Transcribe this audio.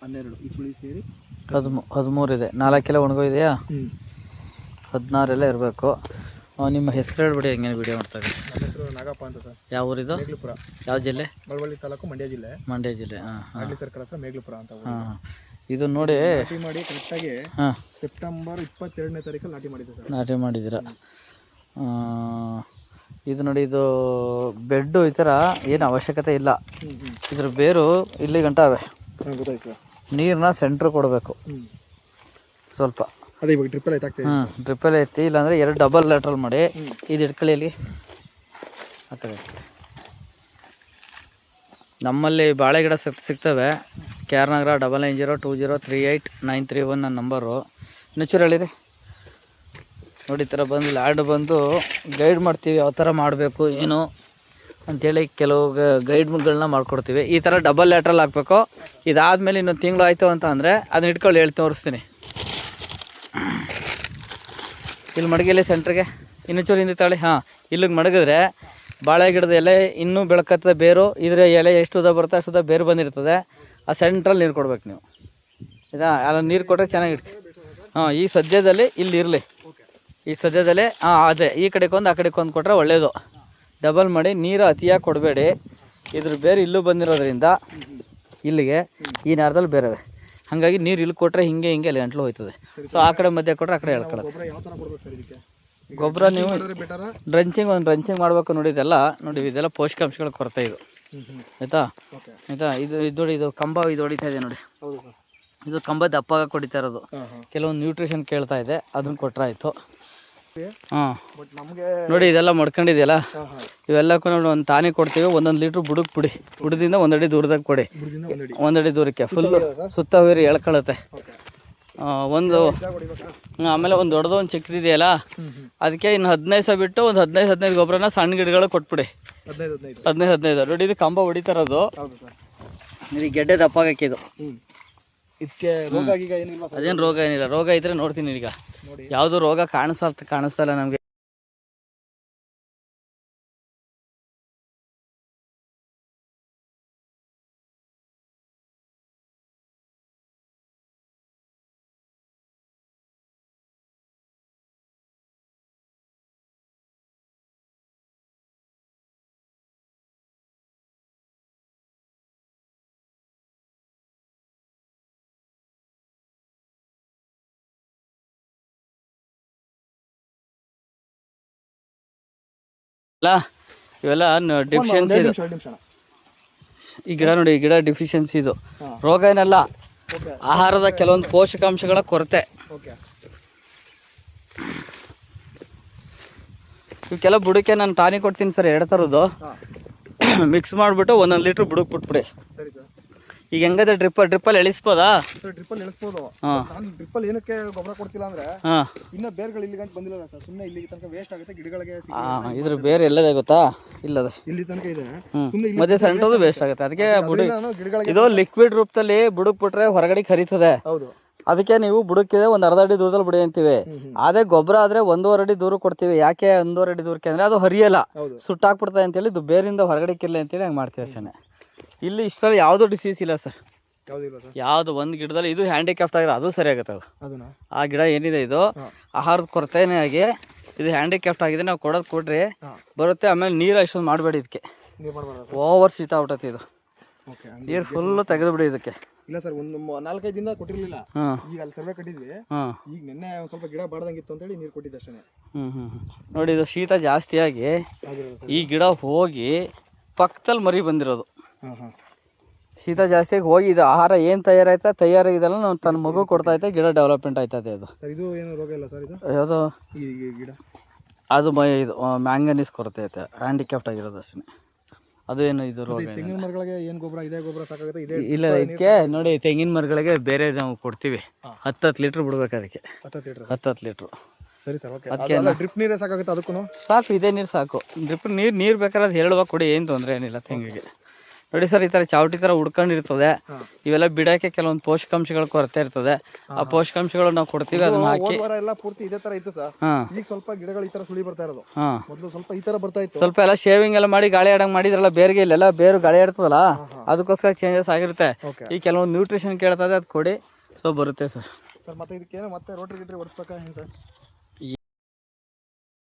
12 ಈ ಸುಳಿ ಸೇರಿ 13 ಇದೆ. 4 ಎಲ್ಲ ಒಣಗೋಗಿದೆಯಾ? 16 ಎಲ್ಲ ಇರಬೇಕು. ನಿಮ್ಮ ಹೆಸರು ಹೇಳ್ಬಿಡಿ, ಹೆಂಗೇನು ವಿಡಿಯೋ ಮಾಡ್ತಾರೆ. ನನ್ನ ಹೆಸರು ನಾಗಪ್ಪ ಅಂತ ಸರ್. ಯಾವ ಊರಿದು? ಮೇಗ್ಲುಪುರ. ಯಾವ ಜಿಲ್ಲೆ? ಮಳವಳ್ಳಿ ತಾಲೂಕು, ಮಂಡ್ಯ ಜಿಲ್ಲೆ. ಮಂಡ್ಯ ಜಿಲ್ಲೆ. ಹಾಂ ಹಾಂ. ಹಳ್ಳಿ ಸರ್ಕಲ್ ಹತ್ರ ಮೇಗ್ಲುಪುರ ಅಂತ. ಹಾಂ, ಇದು ನೋಡಿ ನಾಟಿ ಮಾಡಿ ಕರೆಕ್ಟಾಗಿ ಸೆಪ್ಟೆಂಬರ್ 22ನೇ ತಾರೀಕಲ್ಲಿ ನಾಟಿ ಮಾಡಿದ್ದೆ ಸರ್. ನಾಟಿ ಮಾಡಿದ್ದೀರಾ? ಇದು ನೋಡಿ, ಇದು ಬೆಡ್ಡು ಈ ಥರ ಏನು ಅವಶ್ಯಕತೆ ಇಲ್ಲ. ಇದ್ರ ಬೇರು ಇಲ್ಲಿ ಗಂಟ ಅವೆ. ಗೊತ್ತಾಯ್ತು ಸರ್. ನೀರನ್ನ ಸೆಂಟ್ರ್ ಕೊಡಬೇಕು ಸ್ವಲ್ಪ. ಅದೇ ಇವಾಗ ಡ್ರಿಪ್ಪಲ್ಲಿ ಐತಾಗ್ತದೆ. ಡ್ರಿಪ್ಪಲ್ಲಿ ಐತಿ, ಇಲ್ಲಾಂದರೆ 2 ಡಬಲ್ ಲ್ಯಾಟ್ರಲ್ ಮಾಡಿ ಇದು ಇಟ್ಕೊಳ್ಳಿ ಆ ಕಡೆ. ನಮ್ಮಲ್ಲಿ ಬಾಳೆ ಗಿಡ ಸಿಗ್ತವೆ. KR ನಗರ 9902038931 ನನ್ನ ನಂಬರು. ನೇಚರ್ ಹೇಳಿರಿ ನೋಡಿ. ಈ ಥರ ಬಂದು ಲ್ಯಾಂಡ್ ಬಂದು ಗೈಡ್ ಮಾಡ್ತೀವಿ, ಯಾವ ಥರ ಮಾಡಬೇಕು ಏನು ಅಂಥೇಳಿ ಕೆಲವು ಗೈಡ್ಗಳನ್ನ ಮಾಡ್ಕೊಡ್ತೀವಿ. ಈ ಥರ ಡಬಲ್ ಲ್ಯಾಟ್ರಲ್ ಹಾಕಬೇಕು. ಇದಾದಮೇಲೆ ಇನ್ನೊಂದು ತಿಂಗಳು ಆಯಿತು ಅಂತ ಅಂದರೆ ಅದನ್ನ ಇಟ್ಕೊಳ್ಳಿ, ತೋರಿಸ್ತೀನಿ. ಇಲ್ಲಿ ಮಡಗಿಲ್ಲಿ ಸೆಂಟ್ರಿಗೆ ಇನ್ನೂಚೂರು ಹಿಂದೆ ತಾಳಿ. ಹಾಂ, ಇಲ್ಲಿಗೆ ಮಡಗಿದ್ರೆ ಬಾಳೆ ಗಿಡದ ಎಲೆ ಇನ್ನೂ ಬೆಳಕತ್ತದ ಬೇರು. ಇದರ ಎಲೆ ಎಷ್ಟು ಉದ್ದ ಬರುತ್ತೆ ಅಷ್ಟು ಉದ್ದ ಬೇರು ಬಂದಿರ್ತದೆ. ಆ ಸೆಂಟ್ರಲ್ಲಿ ನೀರು ಕೊಡ್ಬೇಕು ನೀವು. ಇದಾ ಅಲ್ಲ, ನೀರು ಕೊಟ್ಟರೆ ಚೆನ್ನಾಗಿರ್ತೀವಿ. ಹಾಂ, ಈ ಸದ್ಯದಲ್ಲಿ ಇಲ್ಲಿ ಇರಲಿ. ಈ ಸದ್ಯದಲ್ಲೇ ಅದೇ ಈ ಕಡೆಗೊಂದು ಆ ಕಡೆಗೊಂದು ಕೊಟ್ಟರೆ ಒಳ್ಳೆಯದು. ಡಬಲ್ ಮಾಡಿ ನೀರು ಅತಿಯಾಗಿ ಕೊಡಬೇಡಿ. ಇದ್ರ ಬೇರೆ ಇಲ್ಲೂ ಬಂದಿರೋದ್ರಿಂದ ಇಲ್ಲಿಗೆ ಈ ನಾರದಲ್ಲಿ ಬೇರೆ. ಹಾಗಾಗಿ ನೀರು ಇಲ್ಲಿ ಕೊಟ್ಟರೆ ಹಿಂಗೆ ಅಲ್ಲಿ ಗಂಟ್ಲು ಹೋಯ್ತದೆ. ಸೊ ಆ ಕಡೆ ಮಧ್ಯೆ ಕೊಟ್ಟರೆ ಆ ಕಡೆ ಎಳ್ಕೊಳ್ಳೋದು. ಗೊಬ್ಬರ ನೀವು ಡ್ರಂಚಿಂಗ್ ಮಾಡಬೇಕು. ನೋಡಿದೆಲ್ಲ ನೋಡಿ, ಇದೆಲ್ಲ ಪೋಷಕಾಂಶಗಳ ಕೊರತೆ ಇದು. ಆಯಿತಾ? ಇದು ನೋಡಿ, ಇದು ಕಂಬ ಇದು ಹೊಡಿತಾ ಇದೆ ನೋಡಿ. ಇದು ಕಂಬ ದಪ್ಪಾಗ ಹೊಡಿತಾ ಇರೋದು. ಕೆಲವೊಂದು ನ್ಯೂಟ್ರಿಷನ್ ಕೇಳ್ತಾ ಇದೆ, ಅದನ್ನ ಕೊಟ್ಟರಾಯ್ತು. ಹಾಂ, ನೋಡಿ ಇದೆಲ್ಲ ಮಡ್ಕೊಂಡಿದೆಯಲ್ಲ, ಇವೆಲ್ಲಕ್ಕೂ ನೋಡಿ ಒಂದು ಟಾನಿಕ್ ಕೊಡ್ತೀವಿ. 1 ಲೀಟ್ರ್ ಬುಡಕ್ಕೆ ಪುಡಿ. ಬುಡದಿಂದ 1 ಅಡಿ ದೂರದಾಗ ಕೊಡಿ. 1 ಅಡಿ ದೂರಕ್ಕೆ ಫುಲ್ಲು ಸುತ್ತ ಹೋಗಿ ಎಳ್ಕೊಳ್ಳುತ್ತೆ. ಆಮೇಲೆ ಒಂದು ದೊಡ್ಡದು ಒಂದು ಚಿಕ್ಕದಿದೆಯಲ್ಲ, ಅದಕ್ಕೆ ಇನ್ನು 15 ದಿವಸ ಬಿಟ್ಟು ಒಂದು 15 ಗೊಬ್ಬರನ ಸಣ್ಣ ಗಿಡಗಳು ಕೊಟ್ಬಿಡಿ. 15 ನೋಡಿ, ಇದು ಕಂಬ ಹೊಡಿತಾರದು. ಇದು ಗೆಡ್ಡೆ ದಪ್ಪಾಗಕ್ಕೆ ಇದು. ಇದಕ್ಕೆ ರೋಗ ಈಗ ಏನಿಲ್ಲ? ಅದೇನು ರೋಗ ಏನಿಲ್ಲ. ರೋಗ ಇದ್ರೆ ನೋಡ್ತೀನಿ ಈಗ. ಯಾವುದು ರೋಗ ಕಾಣಿಸ್ತಲ್ಲ ನಮಗೆ. ಅಲ್ಲ, ಇವೆಲ್ಲ ಡಿಫಿಷಿಯನ್ಸಿ ಇದು. ಈ ಗಿಡ ನೋಡಿ, ಈ ಗಿಡ ಡಿಫಿಷಿಯನ್ಸಿ ಇದು. ರೋಗ ಏನಲ್ಲ, ಆಹಾರದ ಕೆಲವೊಂದು ಪೋಷಕಾಂಶಗಳ ಕೊರತೆ. ಇವಕ್ಕೆಲ್ಲ ಬುಡಕ್ಕೆ ನಾನು ಟಾನಿಕ್ ಕೊಡ್ತೀನಿ ಸರ್, 2 ಥರದ್ದು ಮಿಕ್ಸ್ ಮಾಡಿಬಿಟ್ಟು 1 ಲೀಟ್ರ್ ಬುಡಕ್ಕೆ ಬಿಟ್ಬಿಡಿ. ಈಗ ಹೆಂಗದೆ ಡ್ರಿಪ್ಪಲ್ಲಿ ಎಳಿಸ್ಬೋದಾ? ಡ್ರಿಪ್ಪಲ್ಲಿ ಎಳಿಸ್ಬೋದು. ಡ್ರಿಪ್ಪಲ್ಲಿ ಏನಕ್ಕೆ ಗೊಬ್ಬರ ಕೊಡ್ತಿಲ್ಲ ಅಂದ್ರೆ, ಇನ್ನ ಬೇರ್ಗಳು ಇಲ್ಲಿ ಗಂಟು ಬಂದಿಲ್ಲ ಸರ್. ಸುಮ್ಮನೆ ಇಲ್ಲಿ ತನಕ ವೇಸ್ಟ್ ಆಗುತ್ತೆ ಗಿಡಗಳಿಗೆ. ಇದ್ರ ಬೇರೆ ಎಲ್ಲದೇ ಗೊತ್ತಾ? ಇಲ್ಲದೆ ಇಲ್ಲಿ ತನಕ ಇದೆ. ಮಧ್ಯೆ ಸೆಂಟ್ರಲ್ಲೂ ವೇಸ್ಟ್ ಆಗುತ್ತೆ. ಅದಕ್ಕೆ ಇದು ಲಿಕ್ವಿಡ್ ರೂಪದಲ್ಲಿ ಬುಡಕ್ ಬಿಟ್ರೆ ಹೊರಗಡೆ ಕರೀತದೆ. ಅದಕ್ಕೆ ನೀವು ಬುಡಕ್ಕಿದೆ ಒಂದು 1/2 ಅಡಿ ದೂರದಲ್ಲಿ ಬಿಡಿ ಅಂತೀವಿ. ಅದೇ ಗೊಬ್ಬರ ಆದ್ರೆ 1.5 ಅಡಿ ದೂರ ಕೊಡ್ತೀವಿ. ಯಾಕೆ 1.5 ಅಡಿ ದೂರಕ್ಕೆ ಅಂದ್ರೆ ಅದು ಹರಿಯಲ್ಲ, ಸುಟ್ಟಾಕ್ಬಿಡ್ತದೆ ಅಂತೇಳಿ. ಇದು ಬೇರಿಂದ ಹೊರಗಡೆ ಕಿರ್ಲಿ ಅಂತೇಳಿ ಹಂಗೆ ಮಾಡ್ತೀವಿ ಅಷ್ಟೇ. ಇಲ್ಲಿ ಇಷ್ಟರಲ್ಲಿ ಯಾವುದೂ ಡಿಸೀಸ್ ಇಲ್ಲ ಸರ್. ಯಾವುದು ಒಂದು ಗಿಡದಲ್ಲಿ ಇದು ಹ್ಯಾಂಡಿಕ್ಯಾಫ್ಟ್ ಆಗಿರೋ ಅದು ಸರಿ ಆಗುತ್ತೆ. ಅದು ಆ ಗಿಡ ಏನಿದೆ ಇದು ಆಹಾರದ ಕೊರತೆನೇ ಆಗಿ ಇದು ಹ್ಯಾಂಡಿಕ್ಯಾಫ್ಟ್ ಆಗಿದೆ. ನಾವು ಕೊಡ್ರಿ ಬರುತ್ತೆ. ಆಮೇಲೆ ನೀರು ಅಷ್ಟೊಂದು ಮಾಡಬೇಡಿ. ಇದಕ್ಕೆ ಓವರ್ ಶೀತ ಆಗ್ಬಿಟ್ಟೈತಿ. ಇದು ನೀರು ಫುಲ್ಲು ತೆಗೆದು ಬಿಡಿ ಇದಕ್ಕೆ. ಇಲ್ಲ ಸರ್, ಒಂದು 4-5 ದಿನ ಕೊಟ್ಟಿರಲಿಲ್ಲ. ಈಗ ಅಲ್ಲಿ ಸರ್ವೆ ಕಟ್ಟಿದ್ವಿ. ಈಗ ನಿನ್ನೆ ಒಂದು ಸ್ವಲ್ಪ ಗಿಡ ಬಾಡ್ದಂಗಿತ್ತು ಅಂತೇಳಿ ನೀರು ಕೊಟ್ಟಿದ್ದೆ ಅಷ್ಟೇ. ನೋಡಿ, ಇದು ಶೀತ ಜಾಸ್ತಿಯಾಗಿ ಈ ಗಿಡ ಹೋಗಿ ಪಕ್ಕದಲ್ಲಿ ಮರಿ ಬಂದಿರೋದು. ಶೀತ ಜಾಸ್ತಿಯಾಗಿ ಹೋಗಿ ಇದು ಆಹಾರ ಏನು ತಯಾರಾಗಿದೆಲ್ಲ ನಾವು ತನ್ನ ಮಗು ಕೊಡ್ತಾ ಐತೆ, ಗಿಡ ಡೆವಲಪ್ಮೆಂಟ್ ಆಯ್ತದೆ. ಇದು ಸರ್, ಇದು ಏನು ರೋಗ ಇಲ್ಲ ಸರ್. ಇದು ಯಾವುದು ಈ ಗಿಡ ಅದು ಇದು ಮ್ಯಾಂಗನೀಸ್ ಕೊರತೆ ಐತೆ, ಹ್ಯಾಂಡಿಕ್ಯಾಫ್ಟ್ ಆಗಿರೋದು ಅಷ್ಟೇ. ಅದು ಏನು ಇದು ರೋಗ. ತೆಂಗಿನ ಮರಗಳಿಗೆ ಏನು ಗೊಬ್ಬರ ಇದೇ ಗೊಬ್ಬರ ಸಾಕಾಗುತ್ತೆ? ಇದೇ ಇಲ್ಲ, ಇದಕ್ಕೆ ನೋಡಿ ತೆಂಗಿನ ಮರಗಳಿಗೆ ಬೇರೆ ನಾವು ಕೊಡ್ತೀವಿ. 10 ಲೀಟ್ರ್ ಬಿಡ್ಬೇಕು ಅದಕ್ಕೆ. 10 ಲೀಟ್ರ್. ಸರಿ ಸರ್, ಓಕೆ. ಅದಕ್ಕೆ ಡ್ರಿಪ್ ನೀರೇ ಸಾಕಾಗುತ್ತೆ ಅದಕ್ಕೂ? ಸಾಕು, ಇದೇ ನೀರು ಸಾಕು. ಡ್ರಿಪ್ ನೀರು ಬೇಕಾದ್ರೆ ಅದು ಹೇಳುವಾಗ ಕೊಡಿ, ಏನು ತೊಂದರೆ ಏನಿಲ್ಲ ತೆಂಗಿಗೆ. ನೋಡಿ ಸರ್, ಈ ಥರ ಚಾವಟಿ ಥರ ಉಡ್ಕೊಂಡಿರ್ತದೆ. ಇವೆಲ್ಲ ಬಿಡೋಕ್ಕೆ ಕೆಲವೊಂದು ಪೋಷಕಾಂಶಗಳ ಕೊರತೆ ಇರ್ತದೆ. ಆ ಪೋಷಕಾಂಶಗಳು ನಾವು ಕೊಡ್ತೀವಿ, ಅದನ್ನ ಹಾಕಿ. ಹೋದ ವಾರ ಎಲ್ಲ ಪೂರ್ತಿ ಇದೇ ತರ ಇತ್ತು ಸರ್. ಹಾಂ ಈಗ ಸ್ವಲ್ಪ ಗಿಡಗಳು ಈ ತರ ಸುಳಿ ಬರ್ತಾ ಇರೋದು. ಹಾಂ ಮೊದಲು ಸ್ವಲ್ಪ ಈ ತರ ಬರ್ತಾ ಇತ್ತು. ಸ್ವಲ್ಪ ಎಲ್ಲ ಶೇವಿಂಗ್ ಎಲ್ಲ ಮಾಡಿ ಗಾಳಿ ಆಡಂಗೆ ಮಾಡಿದ್ರಲ್ಲ, ಬೇರಿಗೆ ಇಲ್ಲೆಲ್ಲ ಬೇರು ಗಾಳಿ ಆಡ್ತದಲ್ಲ, ಅದಕ್ಕೋಸ್ಕರ ಚೇಂಜಸ್ ಆಗಿರುತ್ತೆ. ಈ ಕೆಲವೊಂದು ನ್ಯೂಟ್ರಿಷನ್ ಕೇಳ್ತದೆ, ಅದು ಕೊಡಿ, ಸೊ ಬರುತ್ತೆ ಸರ್. ಸರ್ ಮತ್ತೆ ಇದಕ್ಕೇನು ಮತ್ತೆ ರೋಟ್ರಿ ಗಿಟ್ರಿ ಹೊಡಿಸ್ಬೇಕಾ ಏನು ಸರ್?